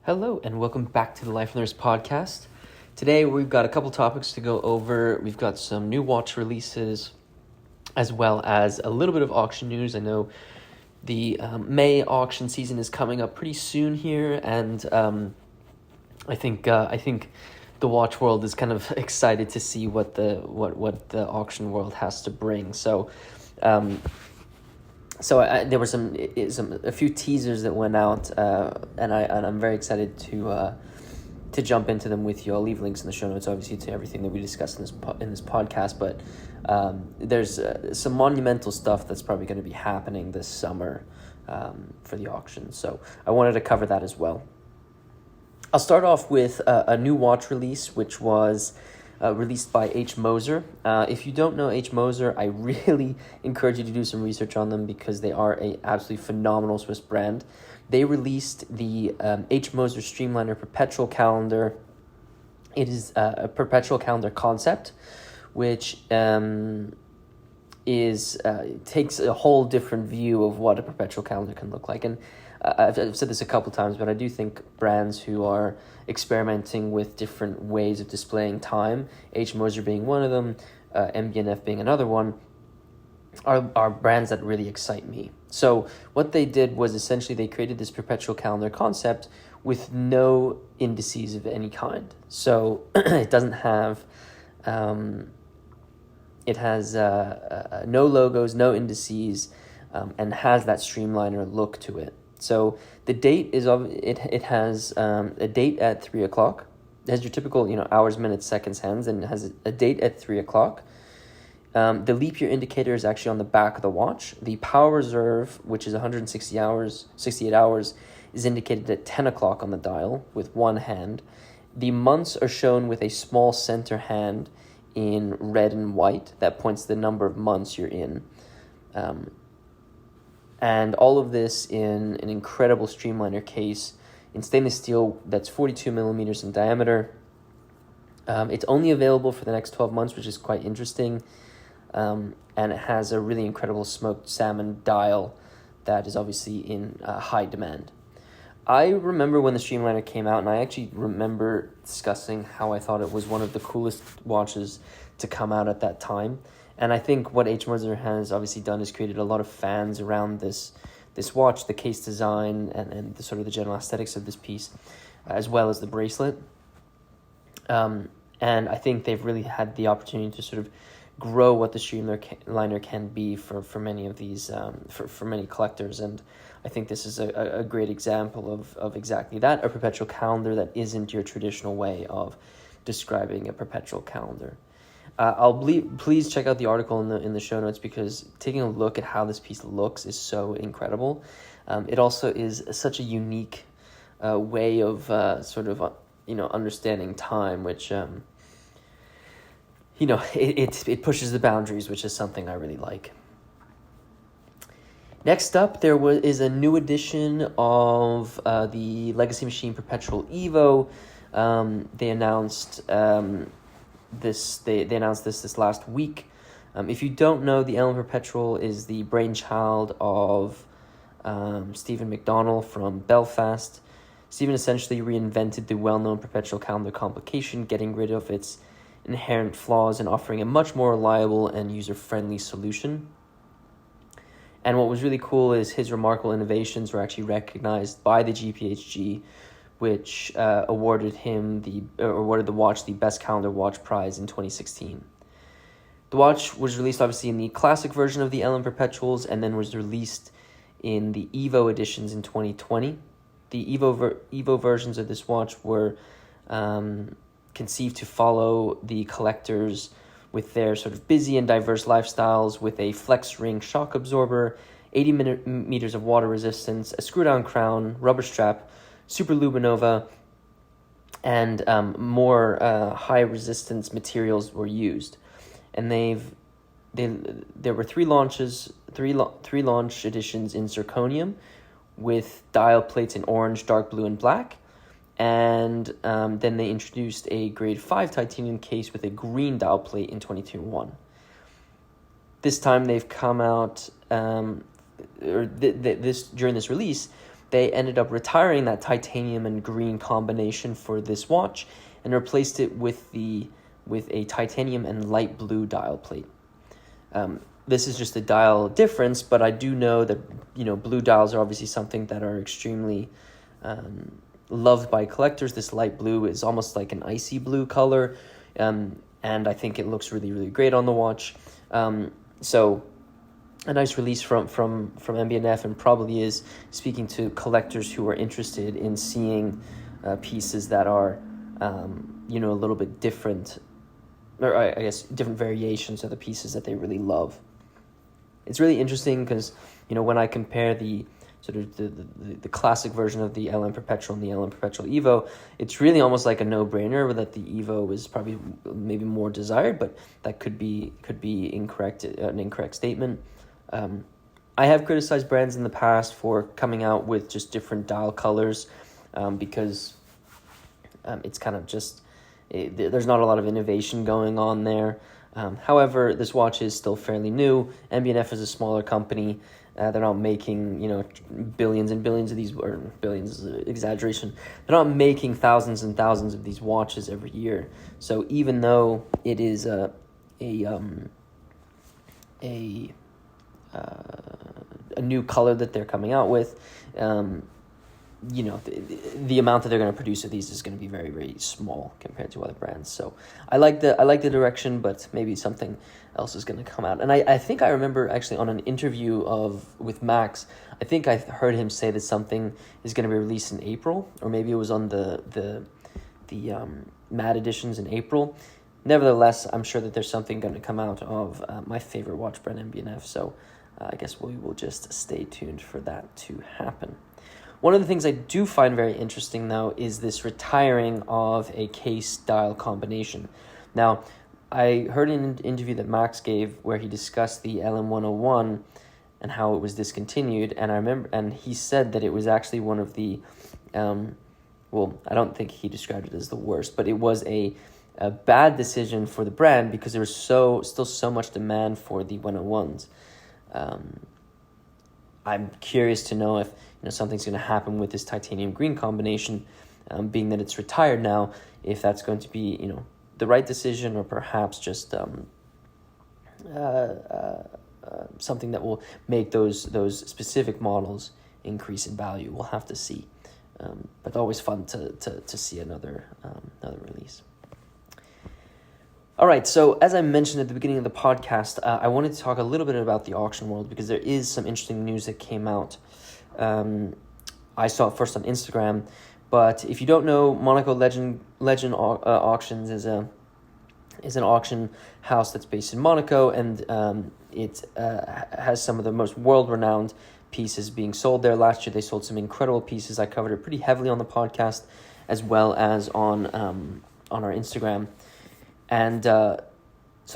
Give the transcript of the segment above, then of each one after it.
Hello, and welcome back to the Life Learners podcast. Today, we've got a couple topics to go over. We've got some new watch releases, as well as a little bit of auction news. I know the May auction season is coming up pretty soon here, and I think the watch world is kind of excited to see what the auction world has to bring. So there were a few teasers that went out, and I'm very excited to jump into them with you. I'll leave links in the show notes, obviously, to everything that we discussed in this podcast. But there's some monumental stuff that's probably going to be happening this summer for the auction. So I wanted to cover that as well. I'll start off with a new watch release, which was released by Moser. If you don't know Moser, I really encourage you to do some research on them because they are a absolutely phenomenal Swiss brand. They released the Moser Streamliner Perpetual calendar. It is a perpetual calendar concept, which takes a whole different view of what a perpetual calendar can look like. And I've said this a couple times, but I do think brands who are experimenting with different ways of displaying time, Moser being one of them, MB&F being another one, are brands that really excite me. So what they did was essentially they created this perpetual calendar concept with no indices of any kind. So it doesn't have, it has no logos, no indices, and has that Streamliner look to it. So the date is it has a date at 3 o'clock. It has your typical hours, minutes, seconds, hands, and it has a date at 3 o'clock. The leap year indicator is actually on the back of the watch. The power reserve, which is 68 hours, is indicated at 10 o'clock on the dial with one hand. The months are shown with a small center hand in red and white that points to the number of months you're in. And all of this in an incredible Streamliner case in stainless steel that's 42 millimeters in diameter. It's only available for the next 12 months, which is quite interesting. And it has a really incredible smoked salmon dial that is obviously in high demand. I remember when the Streamliner came out, and I actually remember discussing how I thought it was one of the coolest watches to come out at that time. And I think what Moser has obviously done is created a lot of fans around this watch, the case design, and the sort of the general aesthetics of this piece, as well as the bracelet. And I think they've really had the opportunity to sort of grow what the Streamliner can be for many of these, for many collectors. And I think this is a great example of exactly that, a perpetual calendar that isn't your traditional way of describing a perpetual calendar. Please check out the article in the show notes because taking a look at how this piece looks is so incredible. It also is such a unique way of understanding time, which it pushes the boundaries, which is something I really like. Next up, is a new edition of the Legacy Machine Perpetual Evo. They announced this last week. If you don't know, the Ellen Perpetual is the brainchild of Stephen McDonnell from Belfast. Stephen essentially reinvented the well-known perpetual calendar complication, getting rid of its inherent flaws and offering a much more reliable and user-friendly solution. And what was really cool is his remarkable innovations were actually recognized by the GPHG, which awarded the watch the Best Calendar Watch prize in 2016. The watch was released obviously in the classic version of the Ellen Perpetuals and then was released in the Evo editions in 2020. The Evo versions of this watch were conceived to follow the collectors with their sort of busy and diverse lifestyles with a flex ring shock absorber, 80 meters of water resistance, a screw-down crown, rubber strap, Super Luminova, and more high resistance materials were used. And there were three launch editions in zirconium with dial plates in orange, dark blue, and black. And then they introduced a grade 5 titanium case with a green dial plate in 22-1. This time they've come out, during this release, they ended up retiring that titanium and green combination for this watch and replaced it with a titanium and light blue dial plate. This is just a dial difference, but I do know that, blue dials are obviously something that are extremely loved by collectors. This light blue is almost like an icy blue color, and I think it looks really, really great on the watch. So a nice release from MB&F, and probably is speaking to collectors who are interested in seeing pieces that are, a little bit different, or I guess different variations of the pieces that they really love. It's really interesting because, when I compare the sort of the classic version of the LM Perpetual and the LM Perpetual Evo, it's really almost like a no-brainer that the Evo is probably maybe more desired, but that could be incorrect, an incorrect statement. I have criticized brands in the past for coming out with just different dial colors, because it's kind of just, there's not a lot of innovation going on there. However, this watch is still fairly new. MB&F is a smaller company. They're not making, billions and billions of these, or billions is exaggeration. They're not making thousands and thousands of these watches every year. So even though it is a new color that they're coming out with, the amount that they're going to produce of these is going to be very, very small compared to other brands. So I like the direction, but maybe something else is going to come out. And I think I remember actually on an interview with Max, I think I heard him say that something is going to be released in April, or maybe it was on the matte editions in April. Nevertheless, I'm sure that there's something going to come out of my favorite watch brand, MB&F. So I guess we will just stay tuned for that to happen. One of the things I do find very interesting, though, is this retiring of a case dial combination. Now, I heard an interview that Max gave where he discussed the LM101 and how it was discontinued, and he said that it was actually one of the, I don't think he described it as the worst, but it was a bad decision for the brand because there was still so much demand for the 101s. I'm curious to know if something's going to happen with this titanium green combination, being that it's retired now, if that's going to be the right decision, or perhaps just something that will make those specific models increase in value. We'll have to see, but always fun to see another release. All right, so as I mentioned at the beginning of the podcast, I wanted to talk a little bit about the auction world because there is some interesting news that came out. I saw it first on Instagram, but if you don't know, Monaco Legend Auctions is an auction house that's based in Monaco, and it has some of the most world-renowned pieces being sold there. Last year, they sold some incredible pieces. I covered it pretty heavily on the podcast, as well as on our Instagram. And so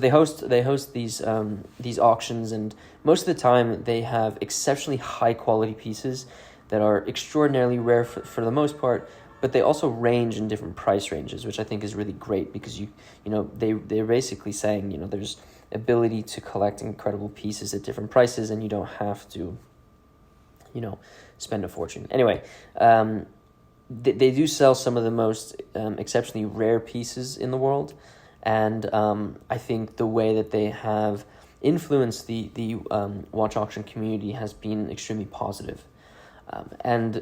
they host these auctions, and most of the time they have exceptionally high quality pieces that are extraordinarily rare for the most part, but they also range in different price ranges, which I think is really great because they're basically saying there's ability to collect incredible pieces at different prices, and you don't have to spend a fortune. Anyway, they do sell some of the most exceptionally rare pieces in the world. And I think the way that they have influenced the watch auction community has been extremely positive. And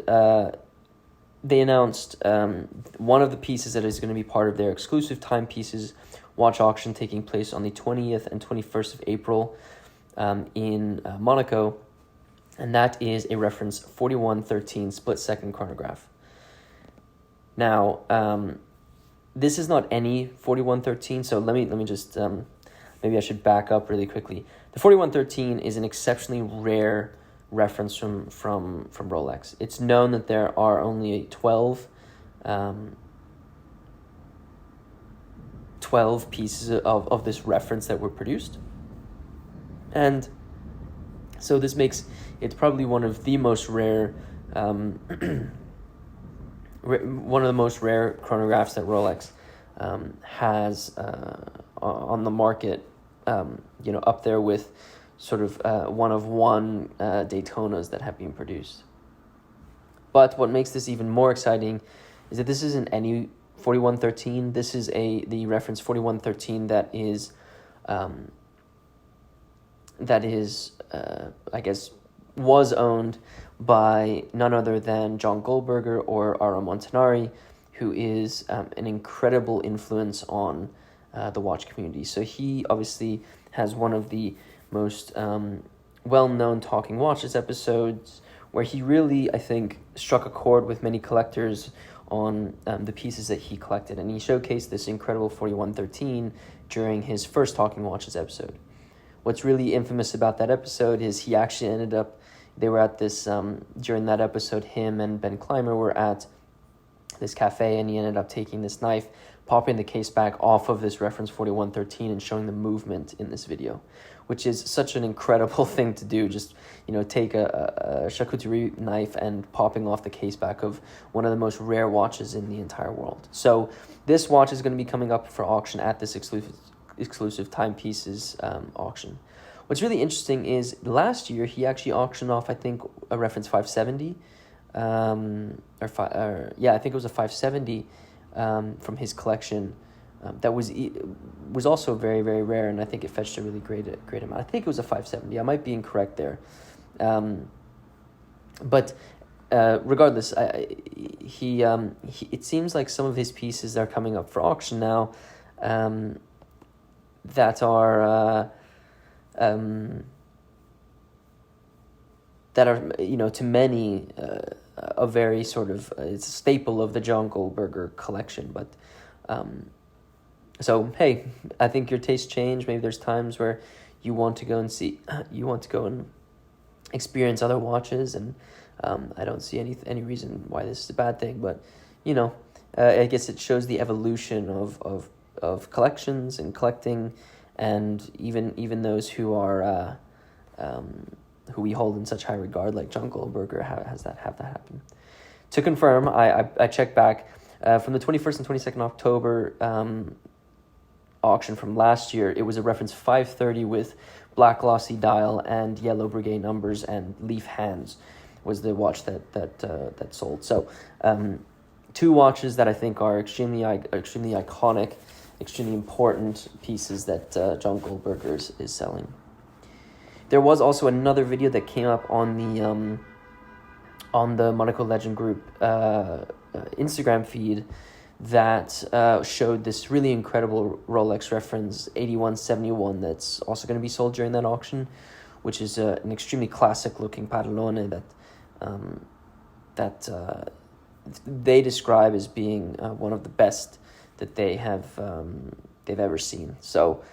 they announced one of the pieces that is going to be part of their exclusive timepieces watch auction taking place on the 20th and 21st of April in Monaco. And that is a reference 4113 split-second chronograph. Now, this is not any 4113, so let me just maybe I should back up really quickly. The 4113 is an exceptionally rare reference from Rolex. It's known that there are only 12 pieces of this reference that were produced, and so this makes it probably one of the most rare. One of the most rare chronographs that Rolex has on the market, up there with sort of one Daytonas that have been produced. But what makes this even more exciting is that this isn't any 4113. This is the reference 4113 that is I guess was owned by none other than John Goldberger or Ara Montanari, who is an incredible influence on the watch community. So he obviously has one of the most well-known Talking Watches episodes, where he really, I think, struck a chord with many collectors on the pieces that he collected. And he showcased this incredible 4113 during his first Talking Watches episode. What's really infamous about that episode is he actually ended up, they were at this, during that episode, him and Ben Clymer were at this cafe, and he ended up taking this knife, popping the case back off of this reference 4113 and showing the movement in this video, which is such an incredible thing to do. Just, take a charcuterie knife and popping off the case back of one of the most rare watches in the entire world. So this watch is going to be coming up for auction at this exclusive timepieces auction. What's really interesting is last year he actually auctioned off, I think, a reference 570, I think it was a 570 from his collection. That was also very, very rare, and I think it fetched a really great amount. I think it was a 570. I might be incorrect there, but regardless, it seems like some of his pieces that are coming up for auction now, that are to many a very sort of it's a staple of the John Goldberger collection. But so hey, I think your tastes change. Maybe there's times where you want to go and experience other watches, and I don't see any reason why this is a bad thing. But I guess it shows the evolution of collections and collecting, and even those who are who we hold in such high regard, like John Goldberger, have that happen. To confirm, I checked back from the 21st and 22nd October auction from last year. It was a reference 530 with black glossy dial and yellow brigade numbers and leaf hands was the watch that sold. So two watches that I think are extremely iconic, extremely important pieces that John Goldberger is selling. There was also another video that came up on the Monaco Legend Group Instagram feed that showed this really incredible Rolex reference 8171 that's also going to be sold during that auction, which is an extremely classic looking Padalone that they describe as being one of the best that they've ever seen. So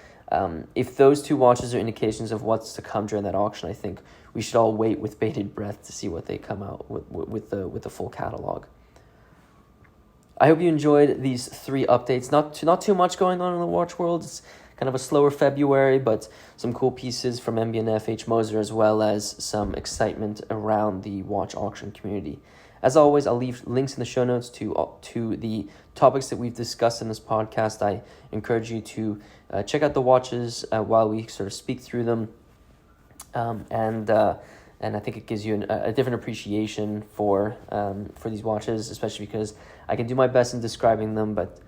if those two watches are indications of what's to come during that auction, I think we should all wait with bated breath to see what they come out with the full catalog. I hope you enjoyed these 3 updates. Not too much going on in the watch world. It's kind of a slower February, but some cool pieces from MB&F, H. Moser, as well as some excitement around the watch auction community. As always, I'll leave links in the show notes to the topics that we've discussed in this podcast. I encourage you to check out the watches while we sort of speak through them, and I think it gives you a different appreciation for these watches, especially because I can do my best in describing them, but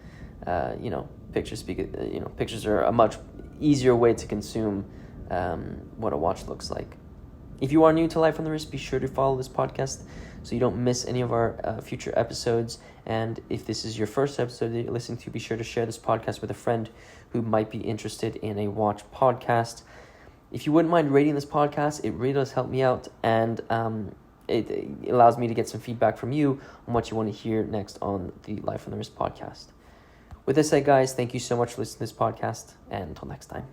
pictures pictures are a much easier way to consume what a watch looks like. If you are new to Life on the Wrist, be sure to follow this podcast so you don't miss any of our future episodes. And if this is your first episode that you're listening to, be sure to share this podcast with a friend who might be interested in a watch podcast. If you wouldn't mind rating this podcast, it really does help me out, and it allows me to get some feedback from you on what you want to hear next on the Life on the Wrist podcast. With this said, guys, thank you so much for listening to this podcast, and until next time.